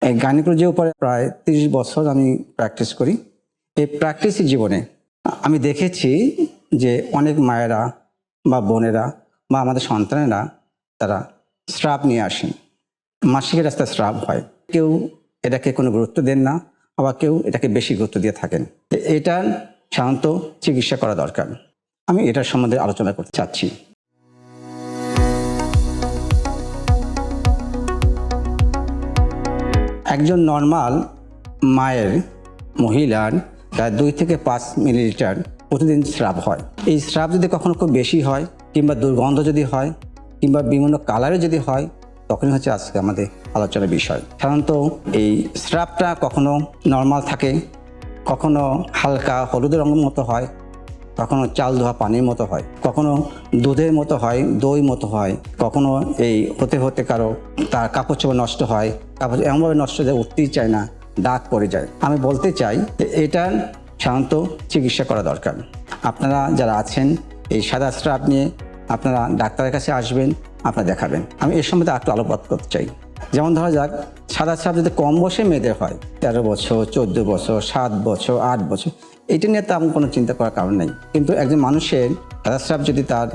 এই গাইনোকোলজির উপরে প্রায় 30 বছর আমি প্র্যাকটিস করি। এই প্র্যাকটিসের জীবনে আমি দেখেছি যে অনেক মায়েরা বা বোনেরা বা আমাদের সন্তানেরা তারা স্রাব নিয়ে আসেন, মাসিকের রাস্তায় স্রাব হয়। কেউ এটাকে কোনো গুরুত্ব দেন না, আবার কেউ এটাকে বেশি গুরুত্ব দিয়ে থাকেন। এটার সাধারণত চিকিৎসা করা দরকার। আমি এটার সম্বন্ধে আলোচনা করতে চাচ্ছি। একজন নর্মাল মায়ের মহিলার প্রায় 2 থেকে 5 মিলিলিটার প্রতিদিন স্রাব হয়। এই স্রাব যদি কখনো খুব বেশি হয় কিংবা দুর্গন্ধ যদি হয় কিংবা বিভিন্ন কালারে যদি হয়, তখনই হচ্ছে আজকে আমাদের আলোচনার বিষয়। সাধারণত এই স্রাবটা কখনো নর্মাল থাকে, কখনো হালকা হলুদের রঙের মতো হয়, কখনো চাল ধোয়া পানির মতো হয়, কখনো দুধের মতো হয়, দই মতো হয়, কখনো এই হতে হতে কারো তার কাপড় চোপড় নষ্ট হয়, কাপড় এমনভাবে নষ্ট হয়ে উঠতেই চায় না, দাগ পড়ে যায়। আমি বলতে চাই যে এটার সাধারণত চিকিৎসা করা দরকার। আপনারা যারা আছেন এই সাদা স্রাব নিয়ে আপনারা ডাক্তারের কাছে আসবেন, আপনারা দেখাবেন। আমি এর সম্বন্ধে একটু আলোকপাত করতে চাই। যেমন ধরা যাক, সাদা স্রাব যদি কম বয়সে মেয়েদের হয়, 13 বছর, 14 বছর, 7 বছর, 8 বছর, এটা নিয়ে তেমন কোনো চিন্তা করার কারণ নেই। কিন্তু একজন মানুষের সাদা স্রাব যদি তার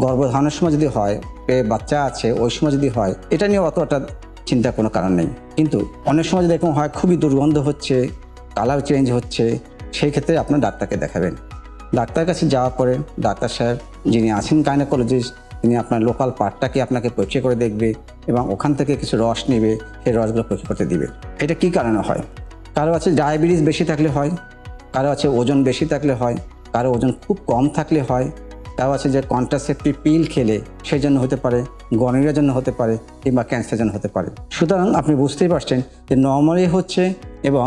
গর্ভধারণের সময় যদি হয়, বাচ্চা আছে ওই সময় যদি হয়, এটা নিয়ে অতটা চিন্তার কোনো কারণ নেই। কিন্তু অনেক সময় যদি এরকম হয়, খুবই দুর্গন্ধ হচ্ছে, কালার চেঞ্জ হচ্ছে, সেই ক্ষেত্রে আপনার ডাক্তারকে দেখাবেন। ডাক্তারের কাছে যাওয়ার পরে ডাক্তার সাহেব যিনি আছেন গাইনোকোলজিস্ট, তিনি আপনার লোকাল পার্টটাকে আপনাকে পরীক্ষা করে দেখবে এবং ওখান থেকে কিছু রস নেবে, সেই রসগুলো পরীক্ষা করতে দিবে। এটা কী কারণে হয়? কারো আছে ডায়াবেটিস বেশি থাকলে হয়, কারো আছে ওজন বেশি থাকলে হয়, কারো ওজন খুব কম থাকলে হয়, কারো আছে যে কন্ট্রাসেপটিভ পিল খেলে সেই জন্য হতে পারে, গনোরিয়ার জন্য হতে পারে কিংবা ক্যান্সারের জন্য হতে পারে। সুতরাং আপনি বুঝতেই পারছেন যে নর্মালি হচ্ছে এবং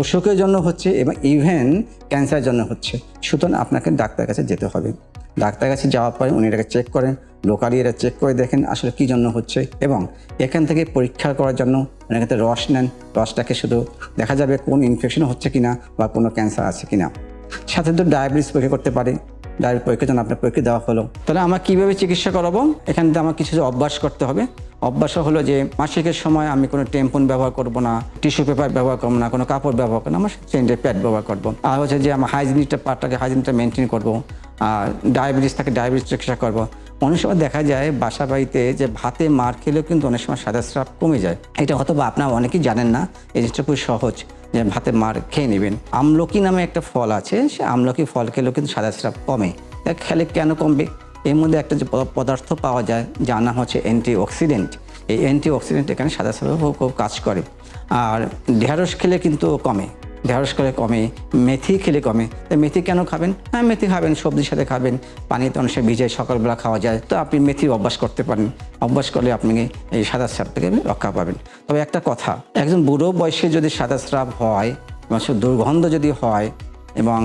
অসুখের জন্য হচ্ছে এবং ইভেন ক্যান্সারের জন্য হচ্ছে। সুতরাং আপনাকে ডাক্তারের কাছে যেতে হবে। ডাক্তারের কাছে যাওয়ার পরে উনি এটাকে চেক করেন, লোকালি এটা চেক করে দেখেন আসলে কী জন্য হচ্ছে এবং এখান থেকে পরীক্ষা করার জন্য অনেক রস নেন। রসটাকে শুধু দেখা যাবে কোন ইনফেকশন হচ্ছে কিনা বা কোনো ক্যান্সার আছে কিনা। সাথে তো ডায়াবেটিস পরীক্ষা করতে পারে, ডায়াবেটিস পরীক্ষার জন্য আপনার পরীক্ষা দেওয়া হলো। তাহলে আমার কীভাবে চিকিৎসা করাবো? এখান থেকে আমার কিছু অভ্যাস করতে হবে। অভ্যাস হলো যে মাসিকের সময় আমি কোনো টেম্পন ব্যবহার করব না, টিস্যু পেপার ব্যবহার করবো না, কোনো কাপড় ব্যবহার করবো না, আমার চেঞ্জের প্যাড ব্যবহার করবো। আর হচ্ছে যে আমার হাইজিনটা মেনটেন করবো। আর ডায়াবেটিস থাকে, ডায়াবেটিস চিকিৎসা করবো। অনেক সময় দেখা যায় বাসা বাড়িতে যে ভাতে মার খেলেও কিন্তু অনেক সময় সাদা স্রাব কমে যায়। এটা হয়তো বা আপনারা অনেকেই জানেন না, এই জিনিসটা খুব সহজ যে ভাতে মার খেয়ে নেবেন। আমলকি নামে একটা ফল আছে, সে আমলকি ফল খেলেও কিন্তু সাদা স্রাব কমে। খেলে কেন কমবে? এর মধ্যে একটা যে পদার্থ পাওয়া যায় যার নাম হচ্ছে অ্যান্টিঅক্সিডেন্ট। এই অ্যান্টিঅক্সিডেন্ট এখানে সাদা স্রাবে খুব কাজ করে। আর ঢেঁড়স খেলে কিন্তু কমে, ঢেঁড়স খেলে কমে, মেথি খেলে কমে। তো মেথি কেন খাবেন? হ্যাঁ, মেথি খাবেন, সবজির সাথে খাবেন, পানিতে অনেক সময় ভিজে সকালবেলা খাওয়া যায়। তো আপনি মেথির অভ্যাস করতে পারেন। অভ্যাস করলে আপনি এই সাদা স্রাব থেকে রক্ষা পাবেন। তবে একটা কথা, একজন বুড়ো বয়সে যদি সাদা স্রাব হয় এবং দুর্গন্ধ যদি হয় এবং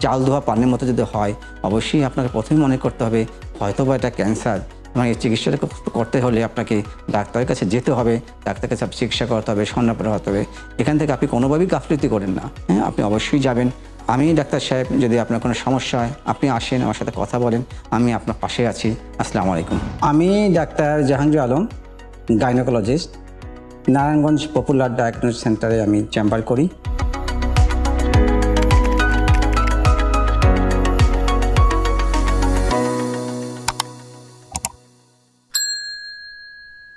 চাল ধোয়া পানির মতো যদি হয়, অবশ্যই আপনাকে প্রথমে মনে করতে হবে হয়তো বা এটা ক্যান্সার। এবং এই চিকিৎসাটা করতে হলে আপনাকে ডাক্তারের কাছে যেতে হবে, ডাক্তারের কাছে চিকিৎসা করতে হবে, স্বর্ণাপন্ন হতে হবে। এখান থেকে আপনি কোনোভাবেই গাফিলতি করেন না। হ্যাঁ, আপনি অবশ্যই যাবেন। আমি ডাক্তার সাহেব, যদি আপনার কোনো সমস্যা হয় আপনি আসেন, আমার সাথে কথা বলেন, আমি আপনার পাশে আছি। আসসালামু আলাইকুম। আমি doctor Jahangir Alam, gynaecologist. Narayanganj popular diagnostic সেন্টারে আমি চেম্বার করি।